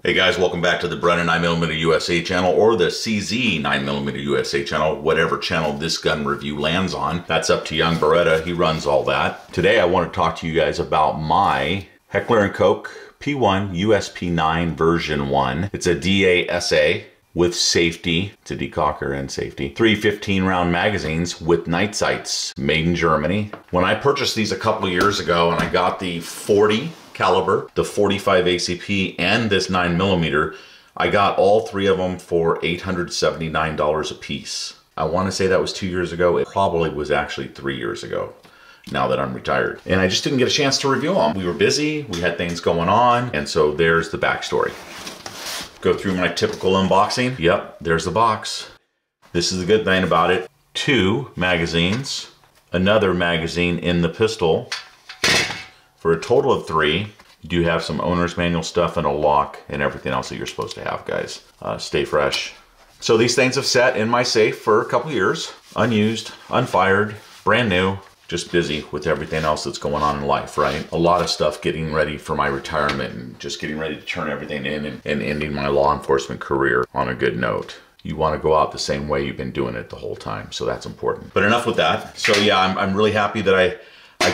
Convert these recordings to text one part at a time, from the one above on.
Hey guys, welcome back to the Beretta 9mm USA channel, or the CZ 9mm USA channel, whatever channel this gun review lands on. That's up to young Beretta, he runs all that. Today I want to talk to you guys about my Heckler & Koch P1 USP9 version 1. It's a DASA with safety, it's a decocker and safety. 315 round magazines with night sights, made in Germany. When I purchased these a couple years ago and I got the 40 caliber, the 45 ACP, and this 9mm, I got all three of them for $879 a piece. I want to say that was 2 years ago. It probably was actually 3 years ago, now that I'm retired. And I just didn't get a chance to review them. We were busy, we had things going on, and so there's the backstory. Go through my typical unboxing. Yep, there's the box. This is the good thing about it. 2 magazines, another magazine in the pistol, for a total of 3. You do have some owner's manual stuff and a lock and everything else that you're supposed to have, guys. Stay fresh. So these things have sat in my safe for a couple years, unused, unfired, brand new, just busy with everything else that's going on in life, right? A lot of stuff getting ready for my retirement and just getting ready to turn everything in and ending my law enforcement career on a good note. You want to go out the same way you've been doing it the whole time, so that's important. But enough with that. So yeah, I'm really happy that I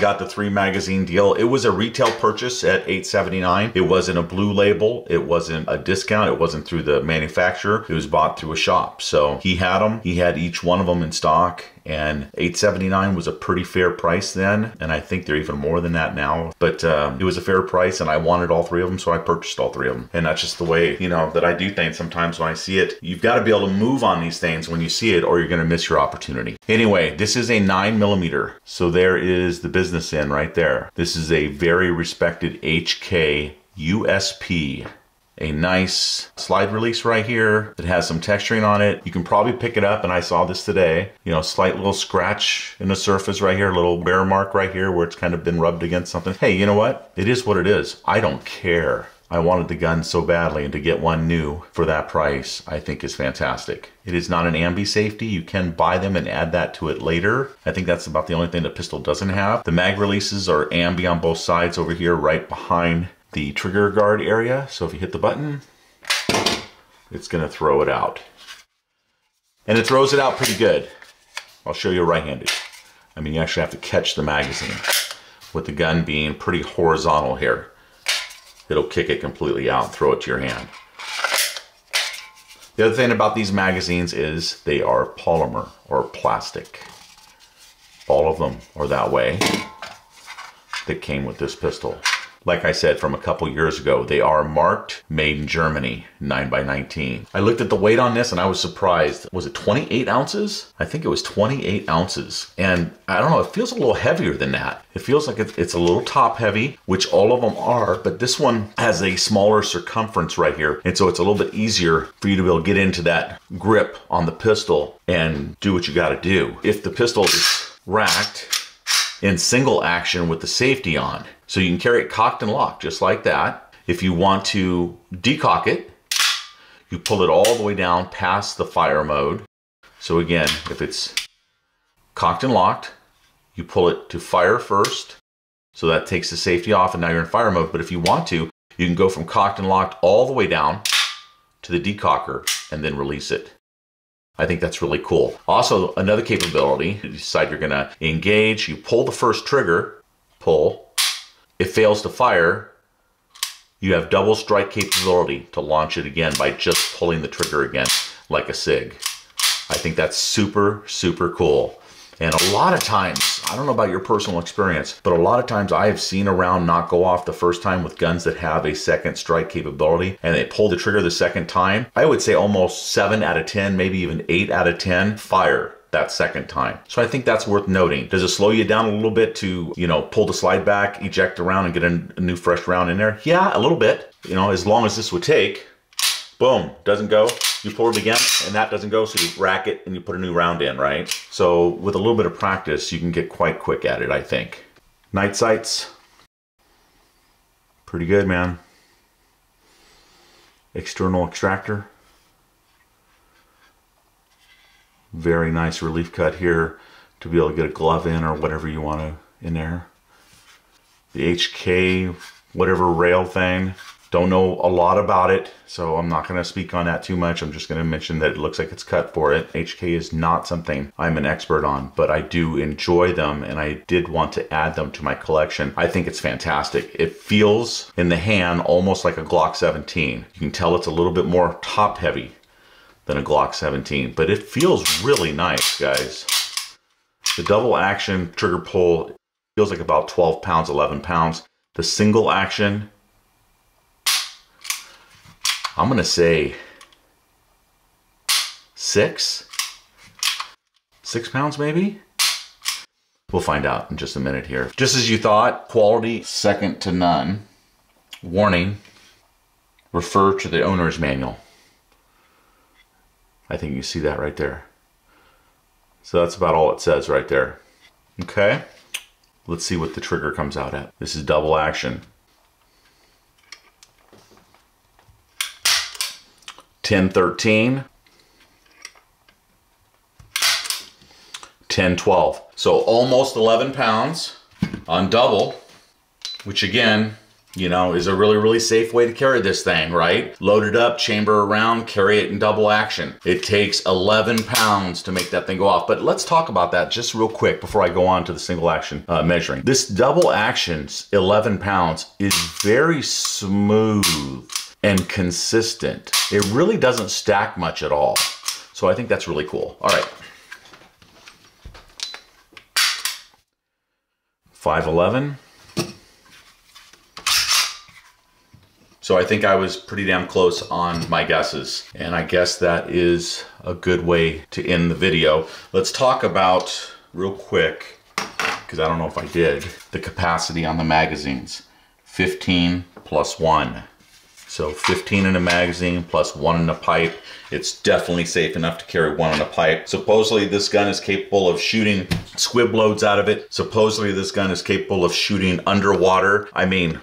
got the 3 magazine deal. It was a retail purchase at $879. It wasn't a blue label. It wasn't a discount. It wasn't through the manufacturer. It was bought through a shop. So he had them. He had each one of them in stock, and $879 was a pretty fair price then. And I think they're even more than that now. But it was a fair price, and I wanted all 3 of them, so I purchased all 3 of them. And that's just the way, you know, that I do things sometimes when I see it. You've got to be able to move on these things when you see it, or you're going to miss your opportunity. Anyway, this is a 9mm. So there is the business end right there. This is a very respected HK USP. A nice slide release right here that has some texturing on it. You can probably pick it up, and I saw this today. You know, slight little scratch in the surface right here, a little wear mark right here where it's kind of been rubbed against something. Hey, you know what? It is what it is. I don't care. I wanted the gun so badly, and to get one new for that price, I think is fantastic. It is not an ambi safety. You can buy them and add that to it later. I think that's about the only thing the pistol doesn't have. The mag releases are ambi on both sides over here, right behind the trigger guard area. So if you hit the button, it's gonna throw it out. And it throws it out pretty good. I'll show you right-handed. I mean, you actually have to catch the magazine with the gun being pretty horizontal here. It'll kick it completely out and throw it to your hand. The other thing about these magazines is they are polymer or plastic. All of them are that way that came with this pistol. Like I said, from a couple years ago, they are marked made in Germany, 9x19. I looked at the weight on this and I was surprised. Was it 28 ounces? I think it was 28 ounces. And I don't know, it feels a little heavier than that. It feels like it's a little top heavy, which all of them are, but this one has a smaller circumference right here. And so it's a little bit easier for you to be able to get into that grip on the pistol and do what you gotta do. If the pistol is racked in single action with the safety on, so you can carry it cocked and locked just like that. If you want to decock it, you pull it all the way down past the fire mode. So again, if it's cocked and locked, you pull it to fire first. So that takes the safety off and now you're in fire mode. But if you want to, you can go from cocked and locked all the way down to the decocker and then release it. I think that's really cool. Also, another capability, you decide you're gonna engage, you pull the first trigger, pull. It fails to fire, you have double strike capability to launch it again by just pulling the trigger again, like a SIG. I think that's super, super cool. And a lot of times, I don't know about your personal experience, but a lot of times I have seen a round not go off the first time with guns that have a second strike capability, and they pull the trigger the second time. I would say almost 7 out of 10, maybe even 8 out of 10 fire that second time. So I think that's worth noting. Does it slow you down a little bit to, you know, pull the slide back, eject around and get a new fresh round in there? Yeah, a little bit. You know, as long as this would take, boom, doesn't go. You pull it again and that doesn't go, so you rack it and you put a new round in, right? So with a little bit of practice, you can get quite quick at it, I think. Night sights, pretty good, man. External extractor. Very nice relief cut here to be able to get a glove in or whatever you want to in there. The HK whatever rail thing Don't know a lot about it, so I'm not going to speak on that too much. I'm just going to mention that it looks like it's cut for it. HK is not something I'm an expert on, but I do enjoy them, and I did want to add them to my collection. I think it's fantastic. It feels in the hand almost like a Glock 17. You can tell it's a little bit more top heavy than a Glock 17, but it feels really nice, guys. The double action trigger pull feels like about 12 pounds, 11 pounds. The single action, I'm gonna say 6 pounds maybe? We'll find out in just a minute here. Just as you thought, quality second to none. Warning, refer to the owner's manual. I think you see that right there. So that's about all it says right there. Okay, let's see what the trigger comes out at. This is double action. 10-13, 10-12. So almost 11 pounds on double, which again, you know, is a really, really safe way to carry this thing, right? Load it up, chamber around, carry it in double action. It takes 11 pounds to make that thing go off. But let's talk about that just real quick before I go on to the single action measuring. This double action's 11 pounds is very smooth and consistent. It really doesn't stack much at all. So I think that's really cool. All right. 511. So I think I was pretty damn close on my guesses. And I guess that is a good way to end the video. Let's talk about, real quick, because I don't know if I did, the capacity on the magazines. 15 plus 1. So 15 in a magazine plus 1 in a pipe. It's definitely safe enough to carry 1 in a pipe. Supposedly this gun is capable of shooting squib loads out of it. Supposedly this gun is capable of shooting underwater. I mean,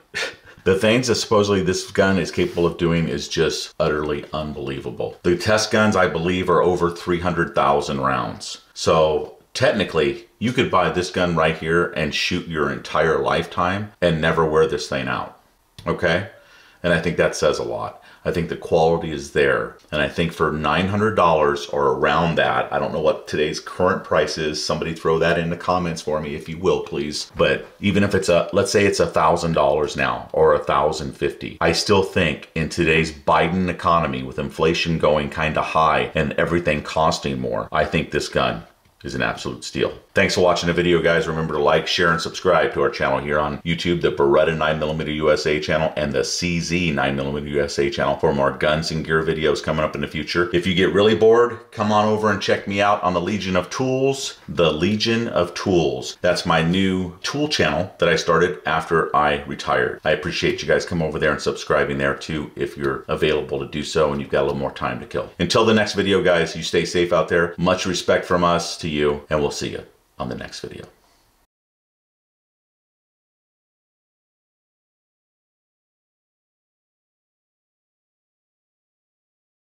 the things that supposedly this gun is capable of doing is just utterly unbelievable. The test guns, I believe, are over 300,000 rounds. So technically, you could buy this gun right here and shoot your entire lifetime and never wear this thing out, okay? And I think that says a lot. I think the quality is there. And I think for $900 or around that, I don't know what today's current price is. Somebody throw that in the comments for me if you will, please. But even if it's let's say it's $1,000 now or $1,050, I still think in today's Biden economy with inflation going kind of high and everything costing more, I think this gun is an absolute steal. Thanks for watching the video, guys. Remember to like, share, and subscribe to our channel here on YouTube, the Beretta 9mm USA channel and the CZ 9mm USA channel for more guns and gear videos coming up in the future. If you get really bored, come on over and check me out on the Legion of Tools. The Legion of Tools. That's my new tool channel that I started after I retired. I appreciate you guys come over there and subscribing there too if you're available to do so and you've got a little more time to kill. Until the next video, guys, you stay safe out there. Much respect from us to you, and we'll see you on the next video.